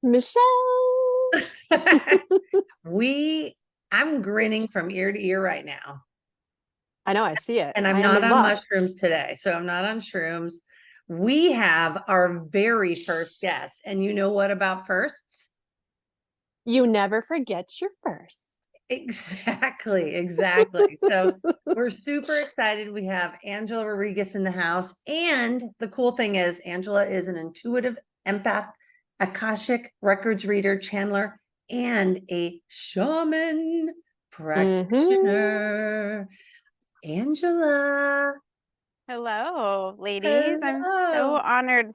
Michele. I'm grinning from ear to ear right now. I know, I see it. And I'm I am not as on well. mushrooms today. So I'm not on shrooms. We have our very first guest. And you know what about firsts? You never forget your first. Exactly, exactly. So we're super excited. We have Angela Rodrigues in the house. And the cool thing is, Angela is an intuitive empath, Akashic Records Reader, channeler, and a shaman Mm-hmm. practitioner. Angela. Hello, ladies. I'm Hello. so honored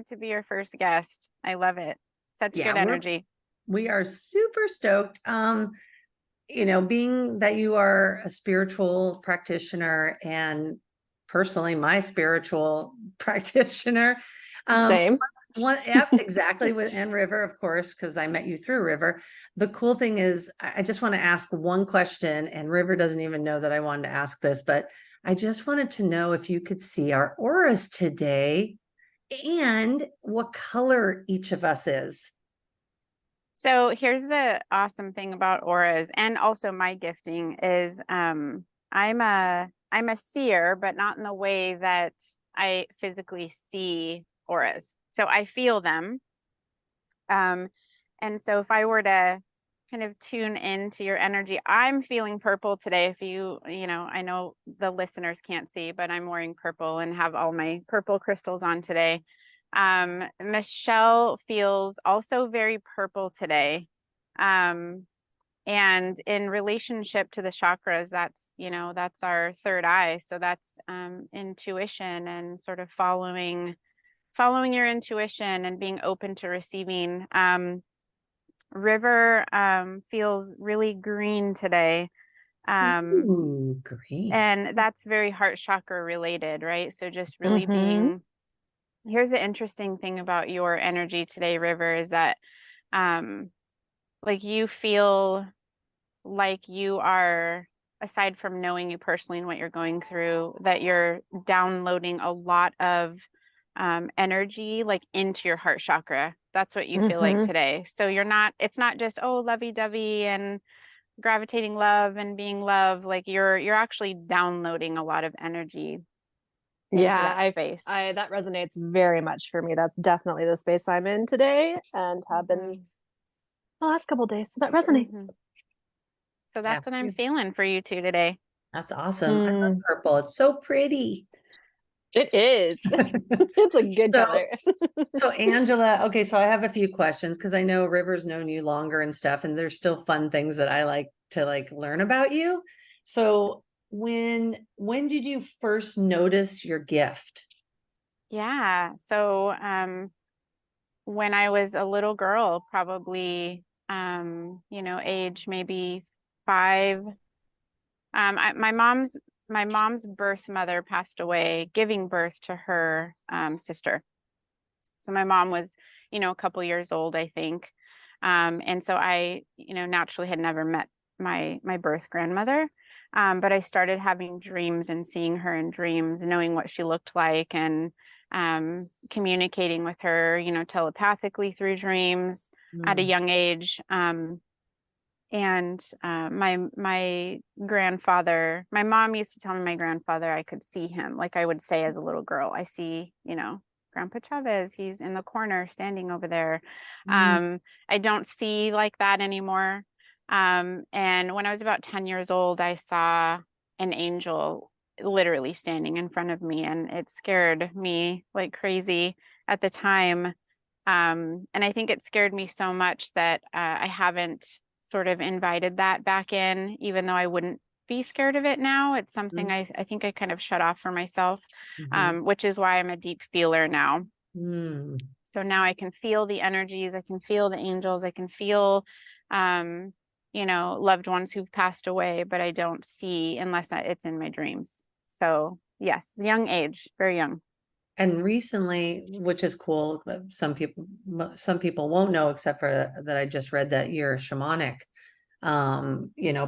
to be your first guest. I love it. Such Yeah, good energy. we are super stoked. Being that you are a spiritual practitioner and personally my spiritual practitioner. Um, Same. yep, exactly. And River, of course, because I met you through River. The cool thing is, I just want to ask one question, and River doesn't even know that I wanted to ask this, but I just wanted to know if you could see our auras today and what color each of us is. So here's the awesome thing about auras and also my gifting is I'm a seer, but not in the way that I physically see auras. So I feel them. Um, and so if I were to kind of tune into your energy, I'm feeling purple today. If I know the listeners can't see, but I'm wearing purple and have all my purple crystals on today. Michele feels also very purple today. Um, and in relationship to the chakras, that's our third eye. So that's intuition and sort of following your intuition and being open to receiving. River feels really green today. Ooh, green. And that's very heart chakra related, right? So just really Mm-hmm. here's the interesting thing about your energy today, River, is that like you feel like you are, aside from knowing you personally and what you're going through, that you're downloading a lot of energy like into your heart chakra. That's what you feel like Mm-hmm. today. So it's not just, oh, lovey-dovey and gravitating love and being love. Like you're actually downloading a lot of energy into Yeah, that space. I that resonates very much for me. That's definitely the space I'm in today and have been Mhm. the last couple of days. So that resonates. Mhm. So Yeah, that's what I'm feeling for you two today. that's awesome. I love Mm, purple. It's so pretty. it is. It's a good So, color. so Angela, okay, so I have a few questions because I know River's known you longer and stuff, and there's still fun things that I like to learn about you. So when did you first notice your gift? Yeah. So when I was a little girl, probably age maybe 5. My mom's birth mother passed away, giving birth to her sister. So my mom was, a couple years old, I think. And so I, naturally had never met my birth grandmother. But I started having dreams and seeing her in dreams, knowing what she looked like and communicating with her, telepathically through dreams at a Mm. young age. And my grandfather, my mom used to tell me my grandfather, I could see him. Like I would say as a little girl, I see, Grandpa Chavez, he's in the corner standing over there. Mm. I don't see like that anymore. And when I was about 10 years old, I saw an angel literally standing in front of me, and it scared me like crazy at the time. And I think it scared me so much that I haven't sort of invited that back in, even though I wouldn't be scared of it now. It's something Mm. I think I kind of shut off for myself, Mhm. which is why I'm a deep feeler now. Mm. So now I can feel the energies, I can feel the angels, I can feel, um, loved ones who've passed away, but I don't see unless it's in my dreams. So yes, young age, very young. And recently, which is cool, but some people won't know except for that I just read that you're a shamanic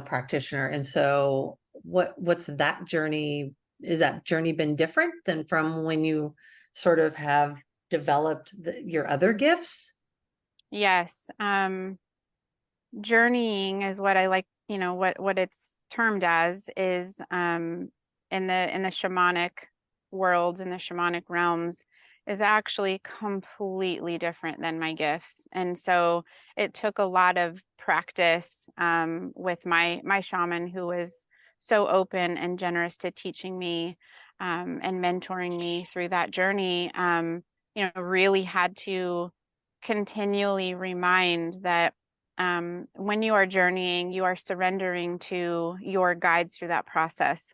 practitioner. And so what's that journey? Is that journey been different than from when you sort of have developed your other gifts? Yes. Journeying is what I like, what it's termed as is in the shamanic world, in the shamanic realms, is actually completely different than my gifts. And so it took a lot of practice with my shaman, who was so open and generous to teaching me and mentoring me through that journey. Really had to continually remind that when you are journeying, you are surrendering to your guides through that process,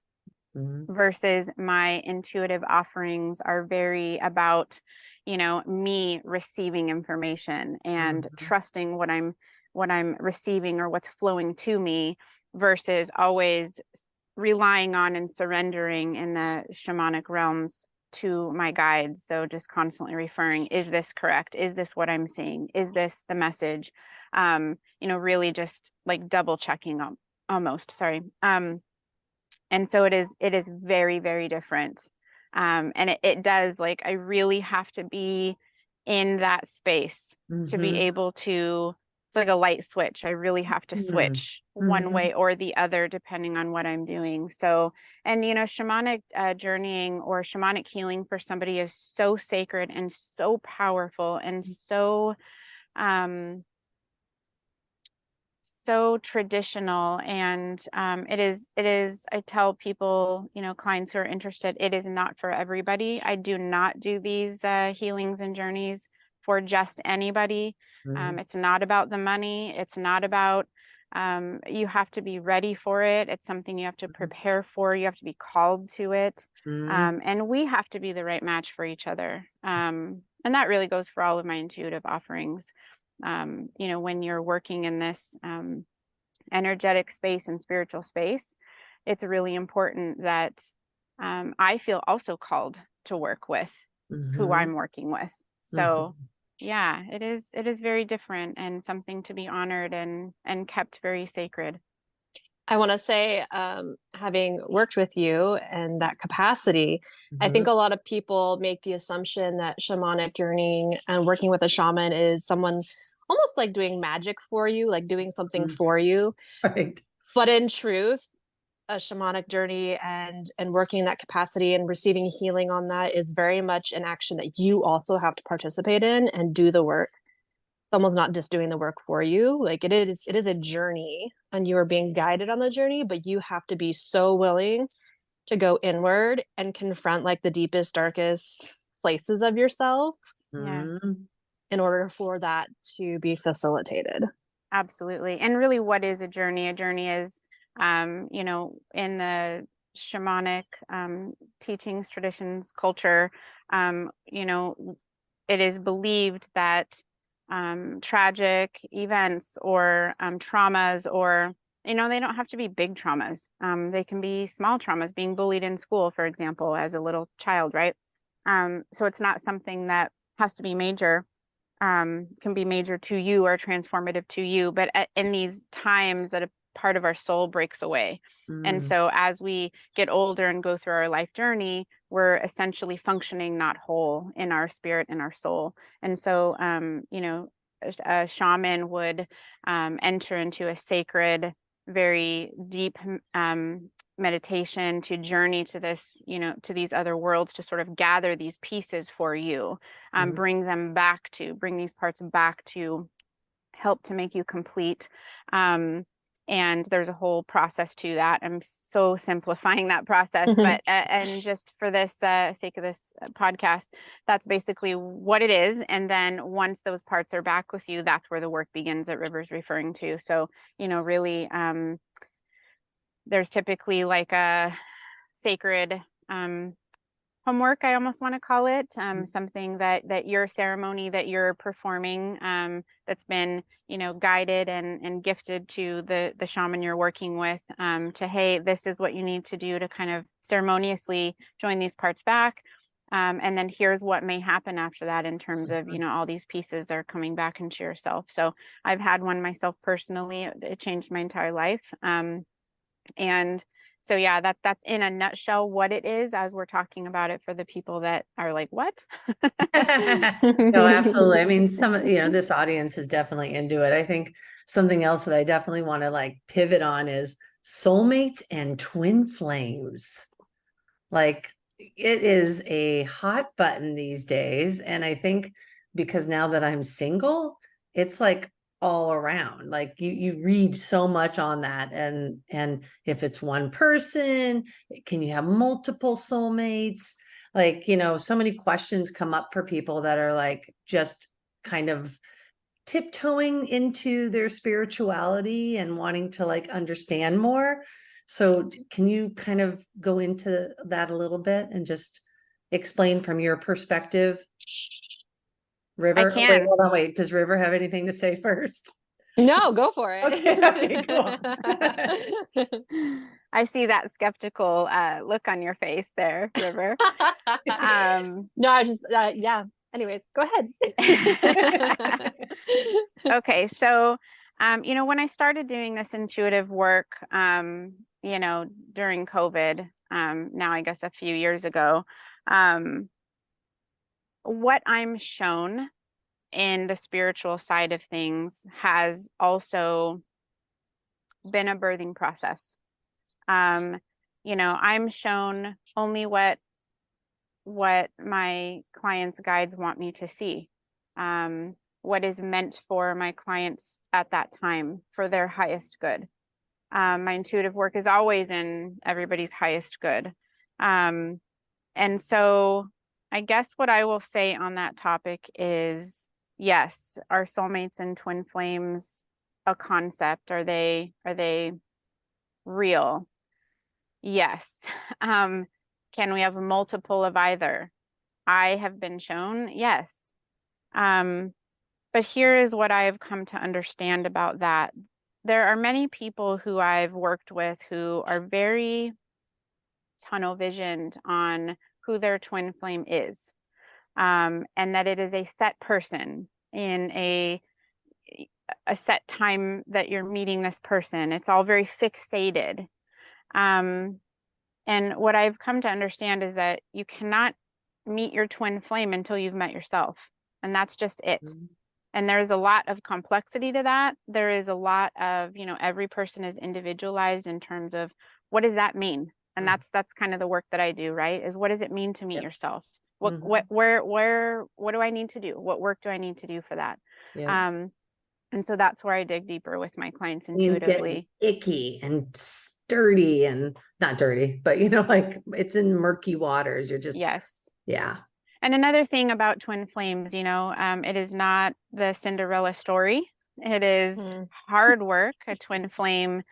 versus my intuitive offerings are very about, me receiving information and trusting what I'm receiving or what's flowing to me, versus always relying on and surrendering in the shamanic realms to my guides. So just constantly referring, is this correct? Is this what I'm seeing? Is this the message? Really just like double checking almost, sorry. And so it is very, very different. And it does, like, I really have to be in that space to be able to, it's like a light switch. I really have to switch one way or the other depending on what I'm doing. So, and shamanic journeying or shamanic healing for somebody is so sacred and so powerful and so traditional. And it is I tell people, clients who are interested, it is not for everybody. I do not do these healings and journeys for just anybody. It's not about the money. It's not about you have to be ready for it. It's something you have to prepare for. You have to be called to it. And we have to be the right match for each other. And that really goes for all of my intuitive offerings. When you're working in this energetic space and spiritual space, it's really important that I feel also called to work with who I'm working with. So yeah, it is very different and something to be honored and kept very sacred. I want to say, having worked with you in that capacity, I think a lot of people make the assumption that shamanic journeying and working with a shaman is someone almost like doing magic for you, like doing something for you. Right. But in truth, a shamanic journey and working in that capacity and receiving healing on that is very much an action that you also have to participate in and do the work. Someone's not just doing the work for you. Like it is a journey and you are being guided on the journey, but you have to be so willing to go inward and confront like the deepest, darkest places of yourself Yeah, in order for that to be facilitated. absolutely. And really, what is a journey? A journey is, in the shamanic teachings, traditions, culture, it is believed that tragic events or traumas, or they don't have to be big traumas. They can be small traumas, being bullied in school, for example, as a little child, right? So it's not something that has to be major. Can be major to you or transformative to you, but in these times that a part of our soul breaks away. And so as we get older and go through our life journey, we're essentially functioning not whole in our spirit and our soul. And so, a shaman would enter into a sacred, very deep meditation to journey to this, to these other worlds, to sort of gather these pieces for you, bring these parts back to help to make you complete. And there's a whole process to that. I'm so simplifying that process, but and just for this sake of this podcast, that's basically what it is. And then once those parts are back with you, that's where the work begins that River's referring to. So, really, there's typically like a sacred homework, I almost want to call it, something that your ceremony that you're performing, that's been, guided and gifted to the shaman you're working with, to, hey, this is what you need to do to kind of ceremoniously join these parts back. And then here's what may happen after that in terms of, all these pieces are coming back into yourself. So I've had one myself personally. It changed my entire life. And So yeah, that's in a nutshell what it is, as we're talking about it for the people that are like, what? No, absolutely. I mean, this audience is definitely into it. I think something else that I definitely want to like pivot on is soulmates and twin flames. Like it is a hot button these days. And I think because now that I'm single, it's like all around. Like you read so much on that. And if it's one person, can you have multiple soulmates? Like, so many questions come up for people that are like just kind of tiptoeing into their spirituality and wanting to like understand more. So can you kind of go into that a little bit and just explain from your perspective, I River? Oh, wait, can. hold on, wait. Does River have anything to say first? No, go for it. Okay, cool. I see that skeptical look on your face there, River. No, I just yeah. Anyways, go ahead. Okay, so when I started doing this intuitive work, during COVID, now I guess a few years ago, what I'm shown in the spiritual side of things has also been a birthing process. I'm shown only what my clients' guides want me to see, what is meant for my clients at that time for their highest good. My intuitive work is always in everybody's highest good. And so I guess what I will say on that topic is, yes, are soulmates and twin flames a concept? Are they real? Yes. Can we have multiple of either? I have been shown, yes. But here is what I have come to understand about that. There are many people who I've worked with who are very tunnel visioned on who their twin flame is, and that it is a set person in a set time that you're meeting this person. It's all very fixated. And what I've come to understand is that you cannot meet your twin flame until you've met yourself. And that's just it. And there's a lot of complexity to that. There is a lot of, every person is individualized in terms of what does that mean? And that's kind of the work that I do, right? Is what does it mean to meet yourself? What do I need to do? What work do I need to do for that? And so that's where I dig deeper with my clients intuitively. Icky and sturdy and not dirty, but like it's in murky waters. You're just, yes. Yeah. And another thing about twin flames, it is not the Cinderella story. It is hard work. A twin flame,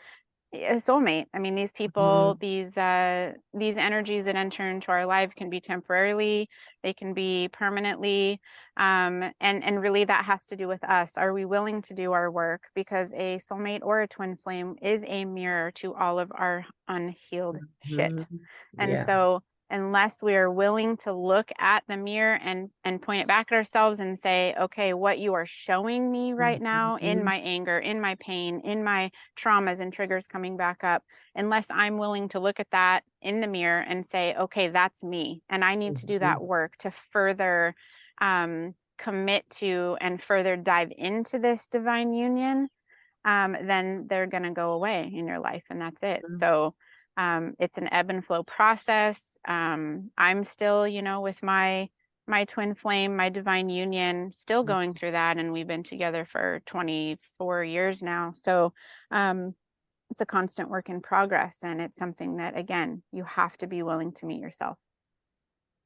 a soulmate. I mean, these people, these energies that enter into our life can be temporarily, they can be permanently, and really that has to do with us. Are we willing to do our work? Because a soulmate or a twin flame is a mirror to all of our unhealed shit. And so unless we are willing to look at the mirror and point it back at ourselves and say, okay, what you are showing me right now in my anger, in my pain, in my traumas and triggers coming back up, unless I'm willing to look at that in the mirror and say, okay, that's me, and I need to do that work to further commit to and further dive into this divine union, then they're going to go away in your life, and that's it. So it's an ebb and flow process. I'm still, with my twin flame, my divine union, still going through that. And we've been together for 24 years now. So it's a constant work in progress. And it's something that, again, you have to be willing to meet yourself.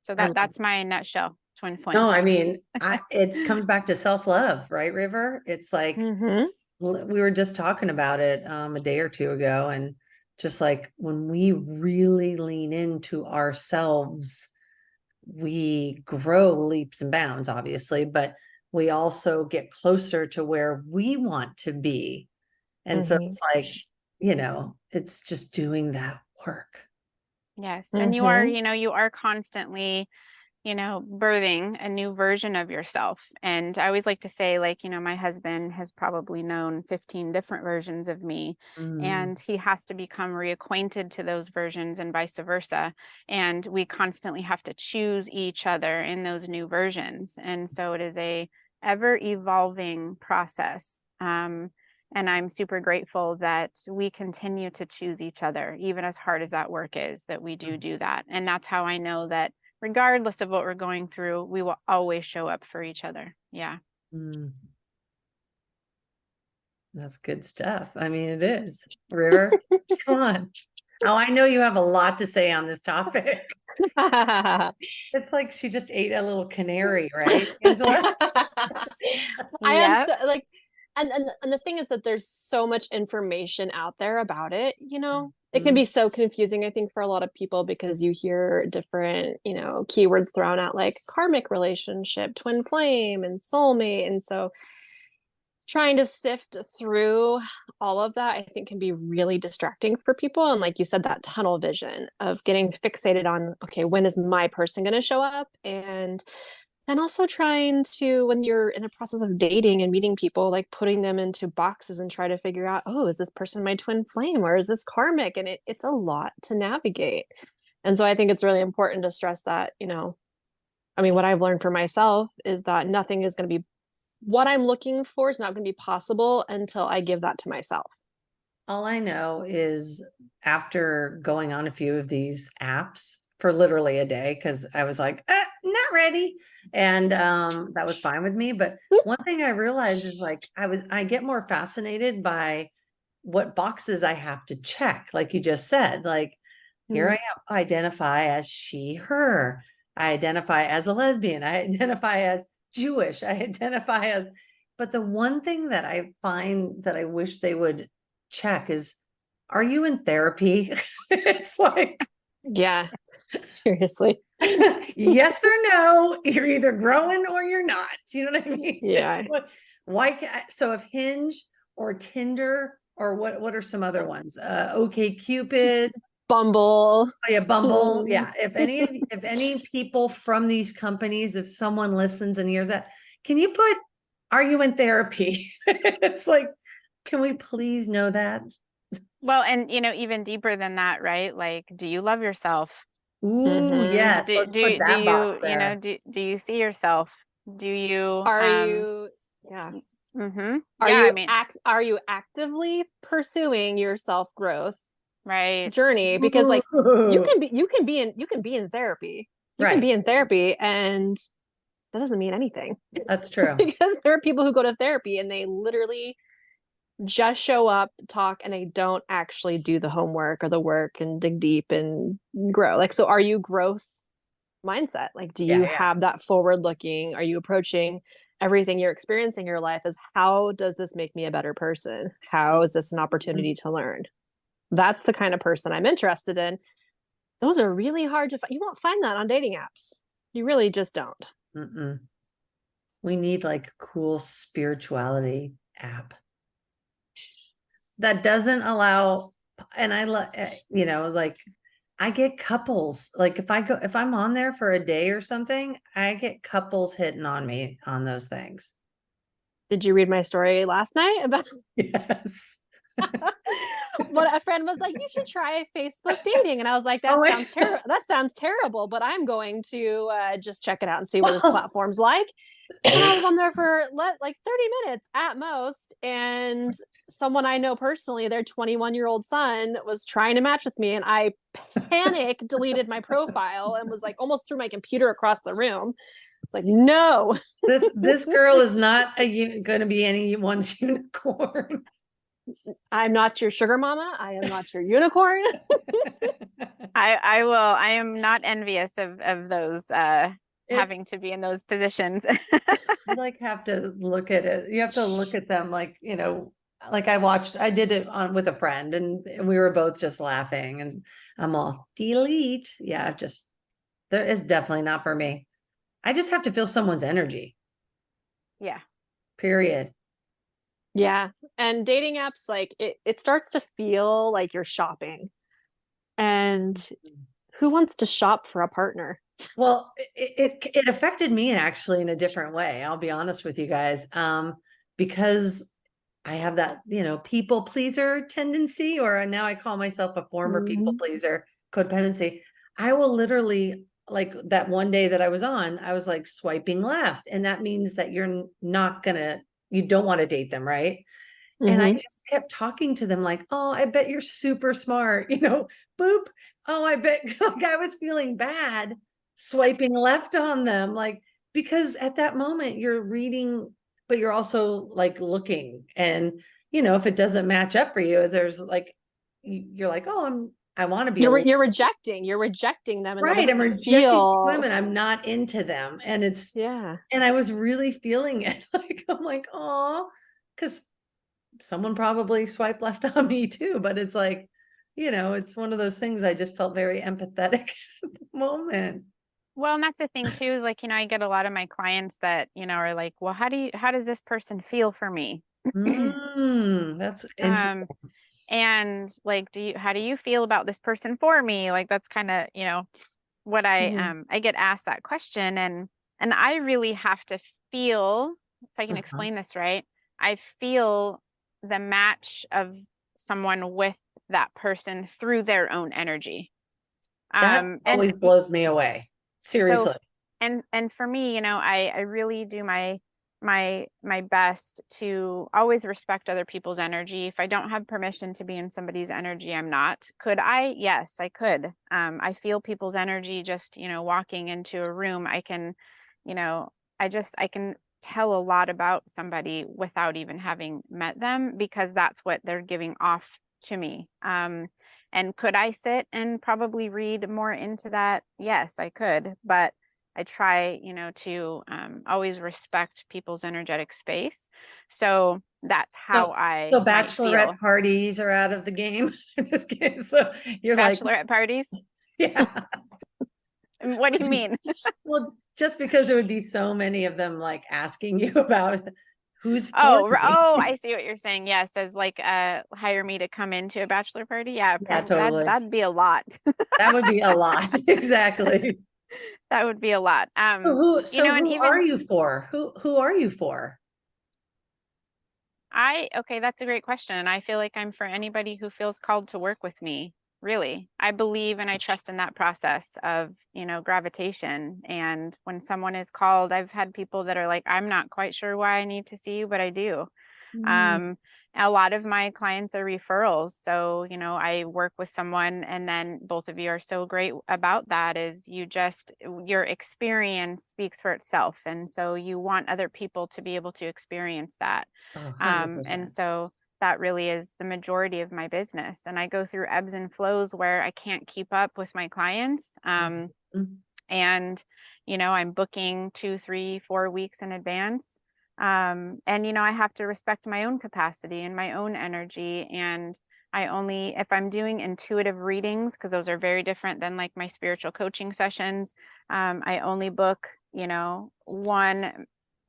So that's my nutshell, twin flame. No, I mean, it comes back to self-love, right, River? It's like, we were just talking about it a day or two ago, and just like when we really lean into ourselves, we grow leaps and bounds, obviously, but we also get closer to where we want to be. And so it's like, it's just doing that work. Yes. And you are, you are constantly birthing a new version of yourself. And I always like to say, like, my husband has probably known 15 different versions of me, Mm. and he has to become reacquainted to those versions and vice versa. And we constantly have to choose each other in those new versions. And so it is a ever evolving process. And I'm super grateful that we continue to choose each other, even as hard as that work is, that we do that. And that's how I know that regardless of what we're going through, we will always show up for each other. Yeah. Mm. That's good stuff. I mean, it is. River, come on. Oh, I know you have a lot to say on this topic. It's like she just ate a little canary, right, Angela? I am Yep. so, like, and the thing is that there's so much information out there about it, it can Mhm. be so confusing, I think, for a lot of people, because you hear different, keywords thrown out, like karmic relationship, twin flame, and soulmate. And so trying to sift through all of that, I think, can be really distracting for people. And like you said, that tunnel vision of getting fixated on, okay, when is my person going to show up? And also trying to, when you're in the process of dating and meeting people, like putting them into boxes and try to figure out, oh, is this person my twin flame, or is this karmic? And it's a lot to navigate. And so I think it's really important to stress that, I mean, what I've learned for myself is that nothing is going to be, what I'm looking for is not going to be possible until I give that to myself. All I know is after going on a few of these apps for literally a day, because I was like, not ready. And that was fine with me. But one thing I realized is like I get more fascinated by what boxes I have to check, like you just said. Like here I am, identify as she, her. I identify as a lesbian. I identify as Jewish. I identify as, but the one thing that I find that I wish they would check is, are you in therapy? It's like, Yeah, seriously. yes or no, you're either growing or you're not. You know what I mean? Yeah. It's like, why so if Hinge or Tinder or what are some other ones? Okay Cupid, Bumble. oh yeah, Bumble. Yeah. If any people from these companies, if someone listens and hears that, can you put, are you in therapy? It's like, can we please know that? Well, and even deeper than that, right? Like, do you love yourself? Ooh, Mhm. yes. Do Let's do put do that you, box there. do you see yourself? Do you Are you, yeah. Are yeah, I you mean, are you actively pursuing your self-growth right. journey? Because like you Ooh, can be you can be in you can be in therapy. You can right. be in therapy and that doesn't mean anything. That's true. Because there are people who go to therapy and they literally just show up, talk, and they don't actually do the homework or the work and dig deep and grow. Like, so are you growth mindset? Like, do Yeah, you yeah. have that forward looking? Are you approaching everything you're experiencing in your life as, how does this make me a better person? How is this an opportunity to learn? That's the kind of person I'm interested in. Those are really hard to find. You won't find that on dating apps. You really just don't. Mm-mm. We need like a cool spirituality app that doesn't allow, and I love, like I get couples, like if I'm on there for a day or something, I get couples hitting on me on those things. Did you read my story last night about Yes. what a friend was like, you should try Facebook dating? And I was like, Oh that my sounds terrible. That sounds terrible, but I'm going to just check it out and see what this platform's like. And I was on there for like 30 minutes at most. And someone I know personally, their 21-year-old son was trying to match with me. And I panic deleted my profile and was like almost threw my computer across the room. It's like, no. This girl is not going to be anyone's unicorn. I'm not your sugar mama. I am not your unicorn. I am not envious of those having It's to be in those positions. you like have to look at it. You have to look at them like, like I did it on with a friend and we were both just laughing and I'm all delete. Yeah, there is definitely not for me. I just have to feel someone's energy. Yeah. Period. Yeah. And dating apps, like it starts to feel like you're shopping. And who wants to shop for a partner? Well, it affected me actually in a different way. I'll be honest with you guys. Because I have that, people pleaser tendency, or now I call myself a former people Mhm. pleaser, codependency. I will literally, like that one day that I was on, I was like swiping left. And that means that you don't want to date them, right? And I Mhm. just kept talking to them like, oh, I bet you're super smart, boop. Oh, I bet like I was feeling bad swiping left on them. Like, because at that moment you're reading, but you're also like looking. And, if it doesn't match up for you, there's like, you're like, oh, I want to be You're rejecting them, and that right. I'm doesn't rejecting these feel. women. I'm not into them. Yeah. And I was really feeling it. Like, I'm like, oh, because someone probably swiped left on me too, but it's like, it's one of those things. I just felt very empathetic at the moment. Well, and that's the thing too, is like, I get a lot of my clients that, are like, well, how does this person feel for me? That's Um, interesting. and like, how do you feel about this person for me? Like, that's kind of, what Mhm. I get asked that question, and I really have to feel, if I can Uh-huh. explain this right, I feel the match of someone with that person through their own energy. That And always blows me away. so Seriously. and for me, I really do my best to always respect other people's energy. If I don't have permission to be in somebody's energy, I'm not. Could I? Yes, I could. I feel people's energy just, walking into a room. I can, you know, I can tell a lot about somebody without even having met them, because that's what they're giving off to me. And could I sit and probably read more into that? Yes, I could, but I try, to always respect people's energetic space. So that's So, how I so might bachelorette feel. parties are out of the game. I'm just kidding. So you're like, Bachelorette parties? yeah. What do you mean? Well, just because there would be so many of them like asking you about who's for me. Oh, I see what you're saying. Yes, as like hire me to come into a bachelor party. Yeah, Yeah, totally. that'd be a lot. That would be a lot. Exactly. That would be a lot. So who, And are even you for? Who are you for? okay, that's a great question. And I feel like I'm for anybody who feels called to work with me, really. I believe and I trust in that process of, gravitation. And when someone is called, I've had people that are like, I'm not quite sure why I need to see you, but I do. Mm. Um, a lot of my clients are referrals. So, I work with someone, and then both of you are so great about that, is your experience speaks for itself. And so you want other people to be able to experience that. Oh, And 100%. so that really is the majority of my business. And I go through ebbs and flows where I can't keep up with my clients. Mhm. And, I'm booking 2, 3, 4 weeks in advance. And, I have to respect my own capacity and my own energy. And if I'm doing intuitive readings, because those are very different than like my spiritual coaching sessions, I only book,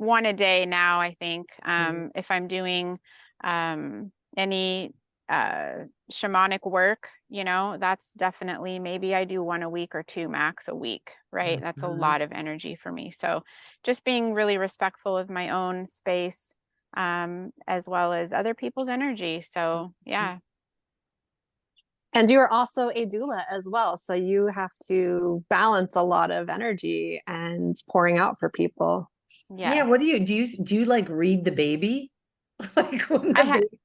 one a day now, I think. If I'm doing any shamanic work, that's definitely, maybe I do one a week or two max a week, right? That's a Mhm. lot of energy for me. So just being really respectful of my own space, as well as other people's energy. So yeah. And you are also a doula as well. So you have to balance a lot of energy and pouring out for people. Yeah, what Yes. do you like read the baby? Like when I the ha baby.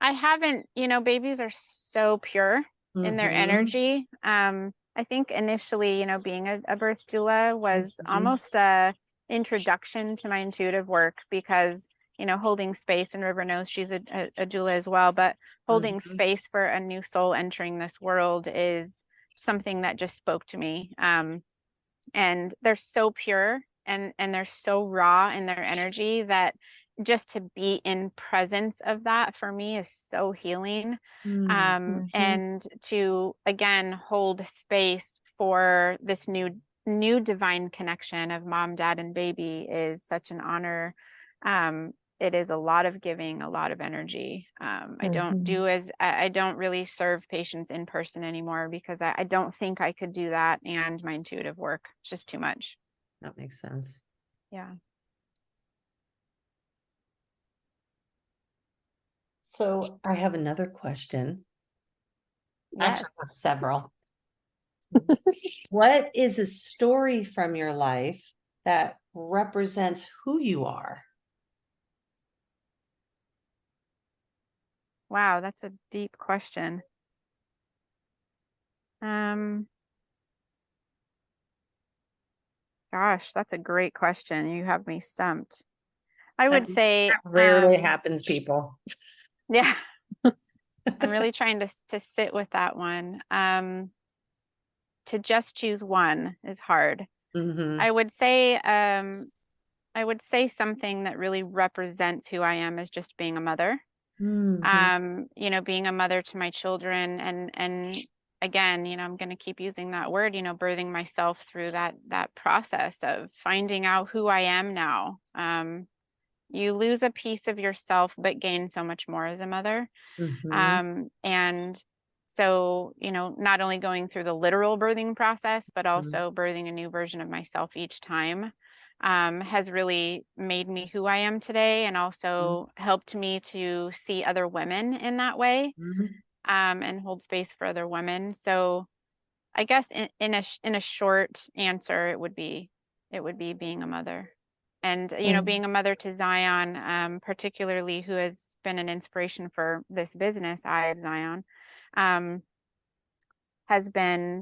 I haven't, babies are so pure in their Mhm. energy. I think initially, being a birth doula was Mhm. almost a introduction to my intuitive work, because, holding space, and River knows she's a doula as well, but holding Mhm. space for a new soul entering this world is something that just spoke to me. And they're so pure, and they're so raw in their energy, that just to be in presence of that for me is so healing. Mhm. And to again hold space for this new divine connection of mom, dad, and baby is such an honor. it is a lot of giving, a lot of energy. I don't really serve patients in person anymore because I don't think I could do that and my intuitive work. It's just too much. That makes sense. Yeah. So I have another question. Actually, Yes. I have several. What is a story from your life that represents who you are? Wow, that's a deep question. Gosh, that's a great question. You have me stumped. I would say, Rarely happens, people. yeah, I'm really trying to sit with that one. To just choose one is hard. Mm-hmm. I would say something that really represents who I am is just being a mother. Mm-hmm. You know, being a mother to my children and again, you know, I'm going to keep using that word, you know, birthing myself through that process of finding out who I am now. You lose a piece of yourself but gain so much more as a mother. Mm-hmm. And so, you know, not only going through the literal birthing process, but Mm-hmm. also birthing a new version of myself each time, has really made me who I am today and also helped me to see other women in that way, Mm-hmm. and hold space for other women. So I guess in a short answer, it would be being a mother. And, you know, being a mother to Zion, particularly who has been an inspiration for this business, Eye of Zion, um, has been,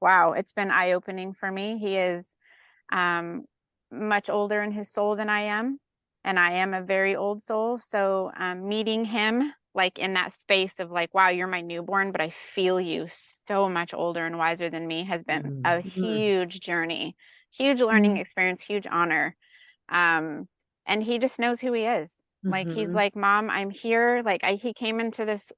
wow, it's been eye-opening for me. He is um, much older in his soul than I am, and I am a very old soul. So meeting him like in that space of like, wow, you're my newborn, but I feel you so much older and wiser than me has been a Mm-hmm. huge journey, huge learning experience, huge honor. And he just knows who he is. Like he's Mm-hmm. like, Mom, I'm here. Like he came into this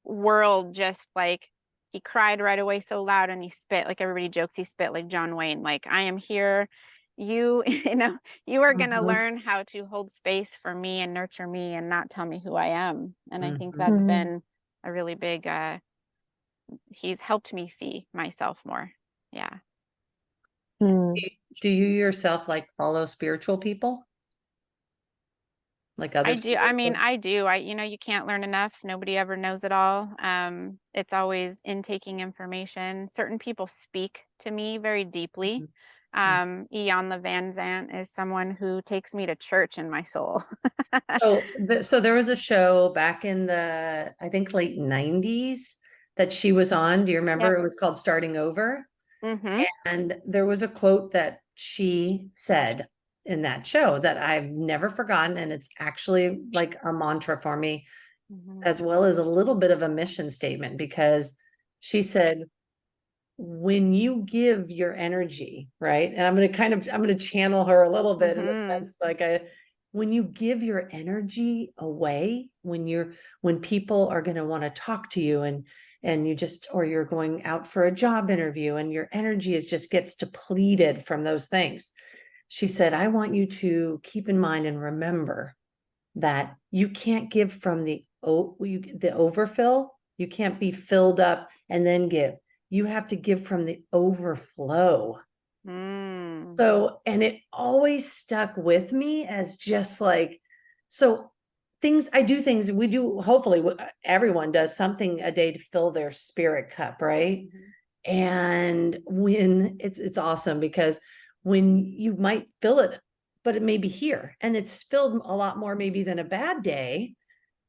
world just like he cried right away so loud and he spit like everybody jokes he spit like John Wayne, like I am here, you you know, you are going to Mm-hmm. learn how to hold space for me and nurture me and not tell me who I am. And I think Mm-hmm. that's been a really big he's helped me see myself more. Yeah. Do you yourself like follow spiritual people? Like I other do. I mean, spiritual? I do. You know, you can't learn enough. Nobody ever knows it all. It's always intaking information. Certain people speak to me very deeply. Ian Van Zant is someone who takes me to church in my soul. So there was a show back in the, I think, late 90s that she was on. Do you remember? Yep. It was called Starting Over. Mm-hmm. And there was a quote that she said in that show that I've never forgotten. And it's actually like a mantra for me, Mm-hmm. as well as a little bit of a mission statement, because she said, when you give your energy, right? And I'm going to channel her a little bit in the Mm-hmm. sense like when you give your energy away, when people are going to want to talk to you and you just, or you're going out for a job interview and your energy is just gets depleted from those things. She said, I want you to keep in mind and remember that you can't give from the overfill. You can't be filled up and then give. You have to give from the overflow. Mm. So, and it always stuck with me as just like, so I do things, we do, hopefully everyone does something a day to fill their spirit cup, right? Mm-hmm. And when it's awesome because when you might fill it, but it may be here and it's filled a lot more maybe than a bad day.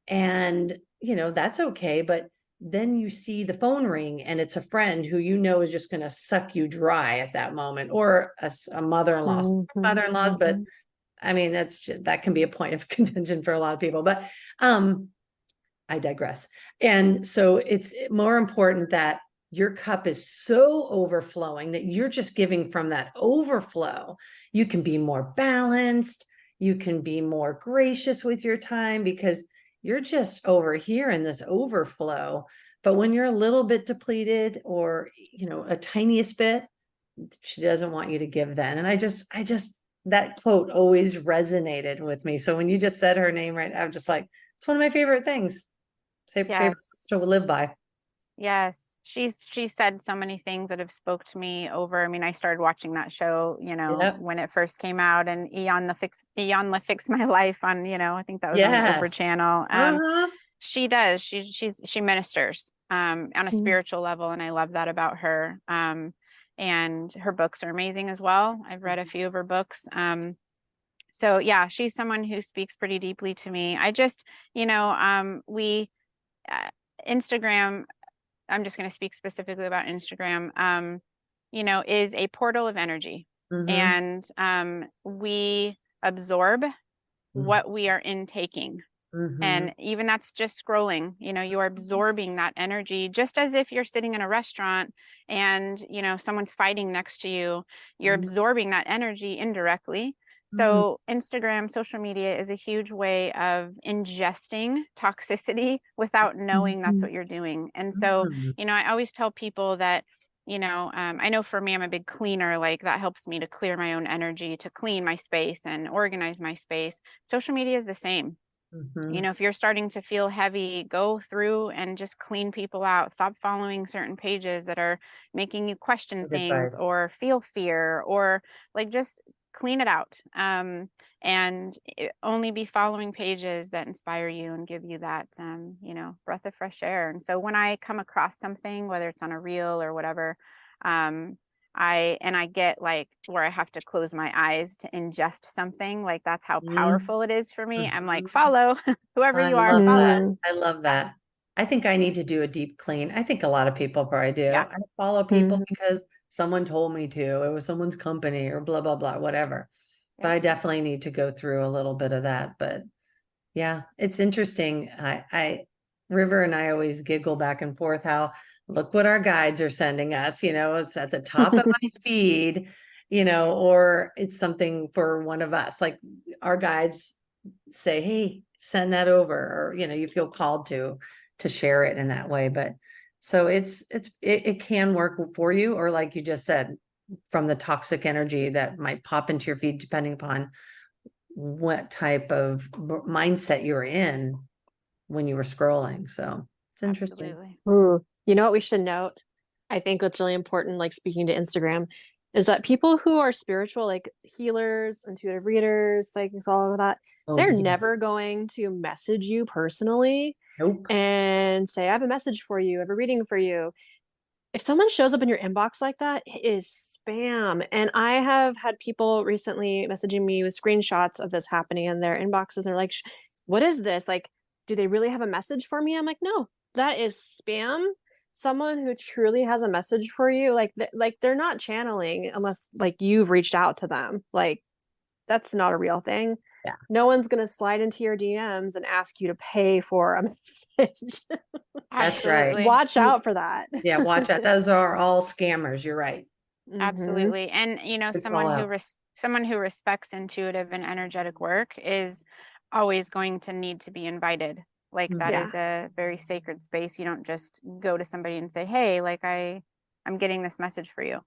And that's okay. But then you see the phone ring and it's a friend who is just going to suck you dry at that moment, or a mother-in-law. Mother-in-laws, but I mean, that can be a point of contention for a lot of people. But I digress. And so it's more important that your cup is so overflowing that you're just giving from that overflow. You can be more balanced. You can be more gracious with your time because you're just over here in this overflow. But when you're a little bit depleted or, a tiniest bit, she doesn't want you to give then. And I just that quote always resonated with me. So when you just said her name, right, I'm just like, it's one of my favorite things. Favorite Yes. to live by. Yes. She said so many things that have spoke to me over. I mean, I started watching that show, Yep. when it first came out, and Eon the Fix My Life on, I think that was on the Oprah Yes. channel. Uh-huh. She does. She ministers on a Mm. spiritual level, and I love that about her. And her books are amazing as well. I've read a few of her books. So yeah, she's someone who speaks pretty deeply to me. I just, we Instagram, I'm just going to speak specifically about Instagram, is a portal of energy. Mm-hmm. And we absorb what we are intaking. Mm-hmm. And even that's just scrolling, you're absorbing that energy, just as if you're sitting in a restaurant and, someone's fighting next to you, you're absorbing that energy indirectly. Mm-hmm. So Instagram, social media is a huge way of ingesting toxicity without knowing that's what you're doing. And so, Mm-hmm. I always tell people that, I know for me, I'm a big cleaner, like that helps me to clear my own energy, to clean my space and organize my space. Social media is the same. Mm-hmm. If you're starting to feel heavy, go through and just clean people out. Stop following certain pages that are making you question Good things advice. or feel fear, or like just clean it out. And only be following pages that inspire you and give you that, breath of fresh air. And so when I come across something, whether it's on a reel or whatever, um, I get like where I have to close my eyes to ingest something. Like that's how powerful it is for me. I'm like, Mm-hmm. follow whoever I you are, love that. follow. Mm. I love that. I think I need to do a deep clean. I think a lot of people probably do. Yeah, I follow people Mhm. because someone told me to. It was someone's company or blah, blah, blah, whatever. But yeah, I definitely need to go through a little bit of that. But yeah, it's interesting. River and I always giggle back and forth how look what our guides are sending us. It's at the top of my feed, or it's something for one of us. Like our guides say, hey, send that over, or you feel called to share it in that way. But so it can work for you, or like you just said, from the toxic energy that might pop into your feed, depending upon what type of mindset you were in when you were scrolling. So it's interesting. absolutely. Ooh, you know what we should note? I think what's really important, like speaking to Instagram, is that people who are spiritual, like healers, intuitive readers, psychics, all of that, Oh, they're never yes. going to message you personally Nope. and say, I have a message for you, I have a reading for you. If someone shows up in your inbox like that, it is spam. And I have had people recently messaging me with screenshots of this happening in their inboxes. They're like, what is this? Like, do they really have a message for me? I'm like, no, that is spam. Someone who truly has a message for you, like they're not channeling unless like you've reached out to them. Like that's not a real thing. Yeah. No one's going to slide into your DMs and ask you to pay for a message. That's right. Absolutely. Watch out for that. Yeah, watch out. Those are all scammers. You're right. Mhm. Absolutely. And Good call out. someone who respects intuitive and energetic work is always going to need to be invited. Like that Yeah. is a very sacred space. You don't just go to somebody and say, "Hey, like I'm getting this message for you."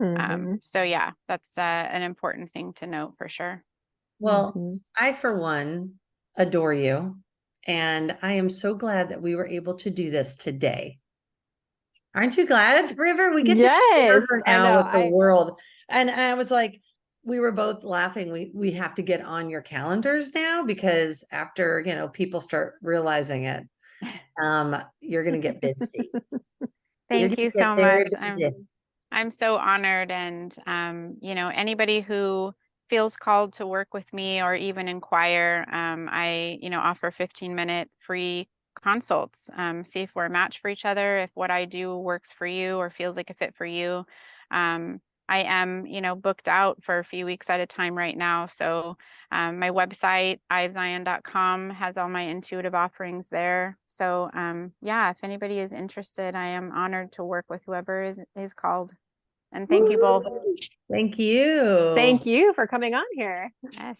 Mhm. So yeah, that's an important thing to note for sure. Well, Mhm. I, for one, adore you. And I am so glad that we were able to do this today. Aren't you glad, River? We get to share Yes, her I now know. with the world. And I was like, we were both laughing. We have to get on your calendars now because after, people start realizing it, you're gonna get busy. You're Thank gonna you get so very much. busy. I'm so honored, and anybody who feels called to work with me or even inquire, I offer 15-minute free consults. See if we're a match for each other, if what I do works for you or feels like a fit for you. I am, booked out for a few weeks at a time right now. So my website, ivezion.com, has all my intuitive offerings there. So yeah, if anybody is interested, I am honored to work with whoever is called. And thank you both. Thank you. Thank you for coming on here. Yes.